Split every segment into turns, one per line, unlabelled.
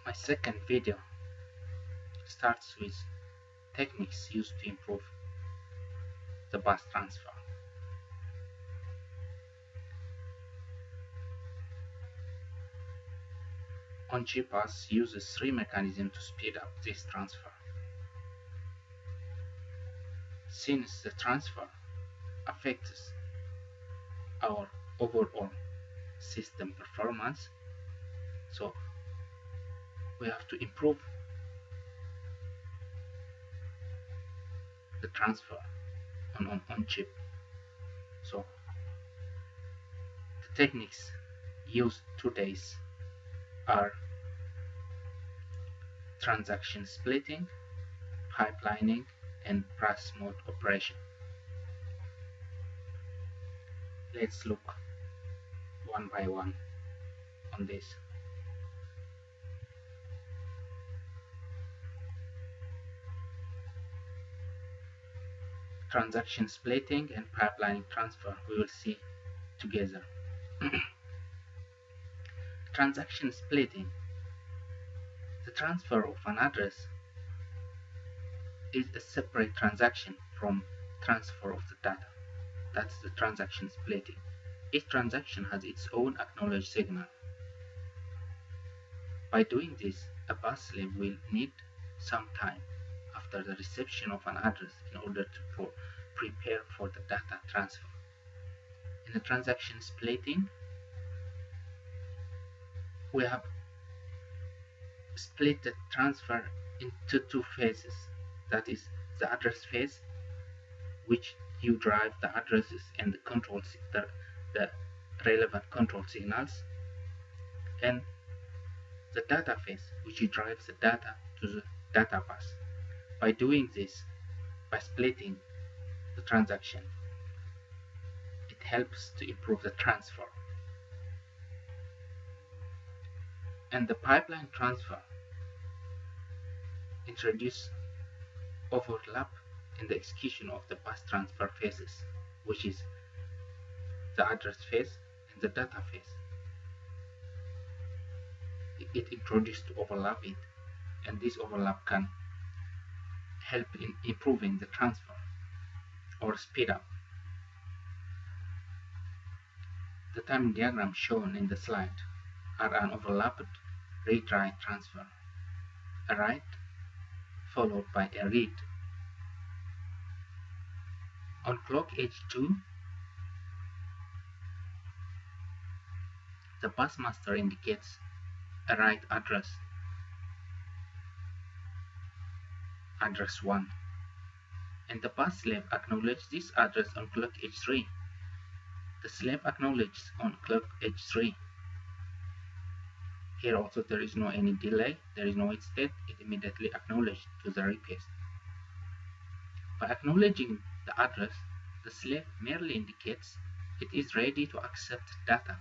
My second video starts with techniques used to improve the bus transfer. On-chip bus uses three mechanisms to speed up this transfer. Since the transfer affects our overall system performance, so we have to improve the transfer on chip. So the techniques used today are transaction splitting, pipelining, and bus mode operation. Let's look one by one on this. Transaction splitting and pipelining transfer we will see together. Transaction splitting. The transfer of an address is a separate transaction from transfer of the data. That's the transaction splitting. Each transaction has its own acknowledged signal. By doing this, a bus slave will need some time after the reception of an address in order to prepare for the data transfer. In the transaction splitting, we have split the transfer into two phases. That is the address phase, which you drive the addresses and the relevant control signals, and the data phase, which you drive the data to the data bus. By doing this, by splitting the transaction, it helps to improve the transfer. And the pipeline transfer introduce overlap in the execution of the bus transfer phases, which is the address phase and the data phase. It introduced to overlap it, and this overlap can help in improving the transfer or speed up. The timing diagram shown in the slide are an overlapped read-write transfer, a write followed by a read. On clock edge 2, the bus master indicates a write address 1, and the bus slave acknowledges this address on clock edge 3. The slave acknowledges on clock edge 3. Here also there is no any delay, there is no wait state, it immediately acknowledged to the request. By acknowledging the address, the slave merely indicates it is ready to accept data.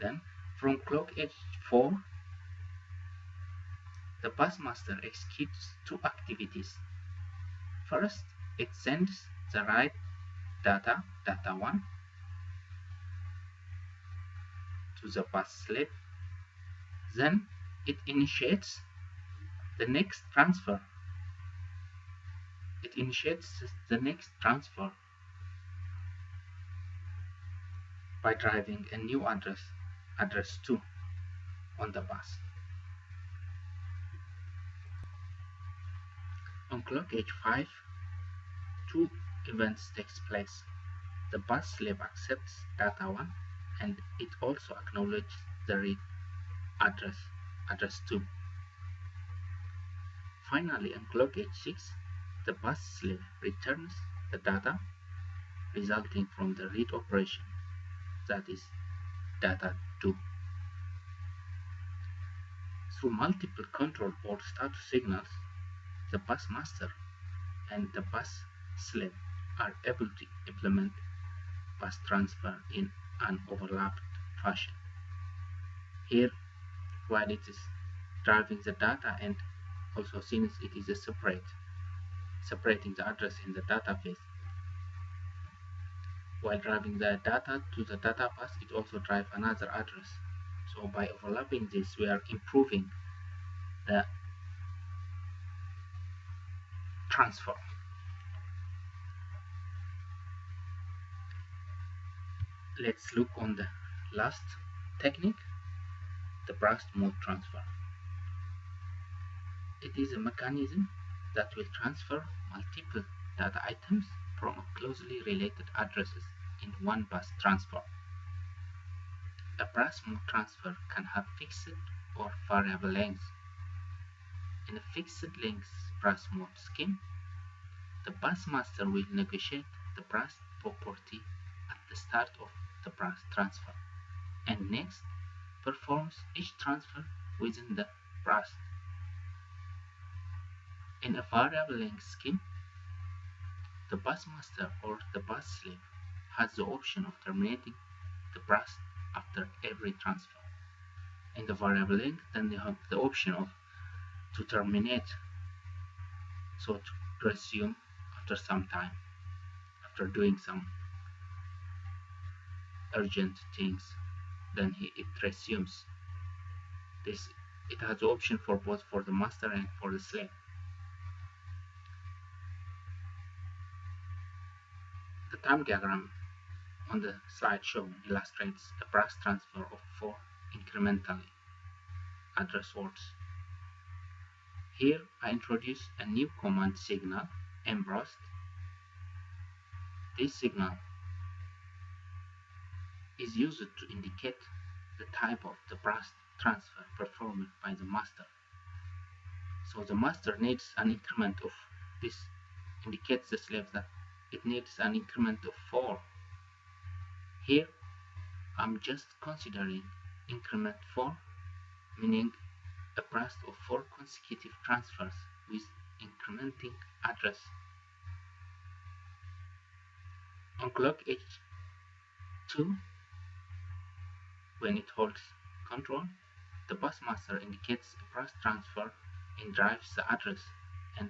Then, from clock edge 4, the bus master executes two activities. First, it sends the write data 1, to the bus slave. Then it initiates the next transfer. It initiates the next transfer by driving a new address 2, on the bus. On clock edge 5, two events takes place. The bus slave accepts data 1, and it also acknowledges the read address 2. Finally, on clock edge 6, the bus slave returns the data resulting from the read operation, that is data 2. Through multiple control or status signals, the bus master and the bus slave are able to implement bus transfer in an overlapped fashion. Here, while it is driving the data, and also since it is a separating the address in the database, while driving the data to the data bus, it also drives another address. So by overlapping this, we are improving the transfer. Let's look on the last technique, the burst mode transfer. It is a mechanism that will transfer multiple data items from closely related addresses in one bus transfer. A burst mode transfer can have fixed or variable lengths. In a fixed length burst mode scheme, the bus master will negotiate the burst property at the start of the burst transfer, and next performs each transfer within the burst. In a variable length scheme, the bus master or the bus slave has the option of terminating the burst after every transfer. In the variable length, then they have the option of to terminate, so to resume after some time, after doing some urgent things, then it resumes. It has the option for both for the master and for the slave. The time diagram on the slide shown illustrates a burst transfer of 4 incrementally address words. Here I introduce a new command signal, mburst. This signal is used to indicate the type of the burst transfer performed by the master. So the master needs an increment of this, indicates the slave that it needs an increment of 4. Here I'm just considering increment 4, meaning a burst of 4 consecutive transfers with incrementing address. On clock H2, when it holds control, the bus master indicates a burst transfer and drives the address and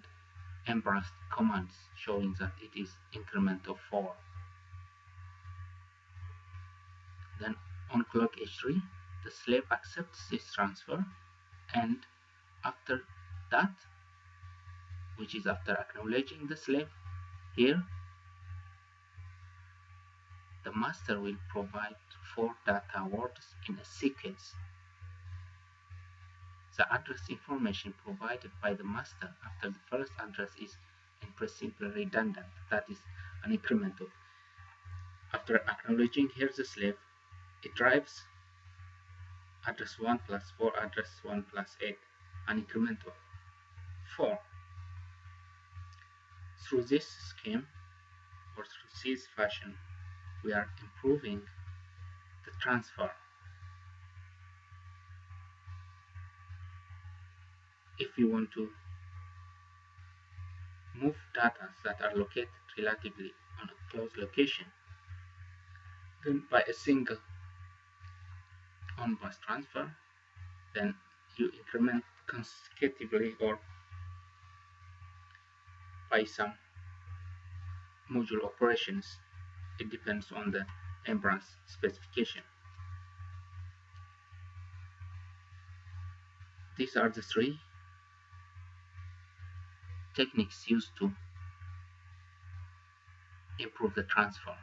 mburst commands showing that it is increment of 4. Then on clock H3, the slave accepts this transfer, and after that, which is after acknowledging the slave, here the master will provide 4 data words in a sequence. The address information provided by the master after the first address is in principle redundant, that is an increment of. After acknowledging here the slave, it drives address 1 plus 4, address 1 plus 8, an increment of 4. Through this scheme, or through this fashion, we are improving the transfer. If you want to move data that are located relatively on a close location, then by a single on-bus transfer, then you increment consecutively or by some module operations. It depends on the mburst specification. These are the 3 techniques used to improve the transfer.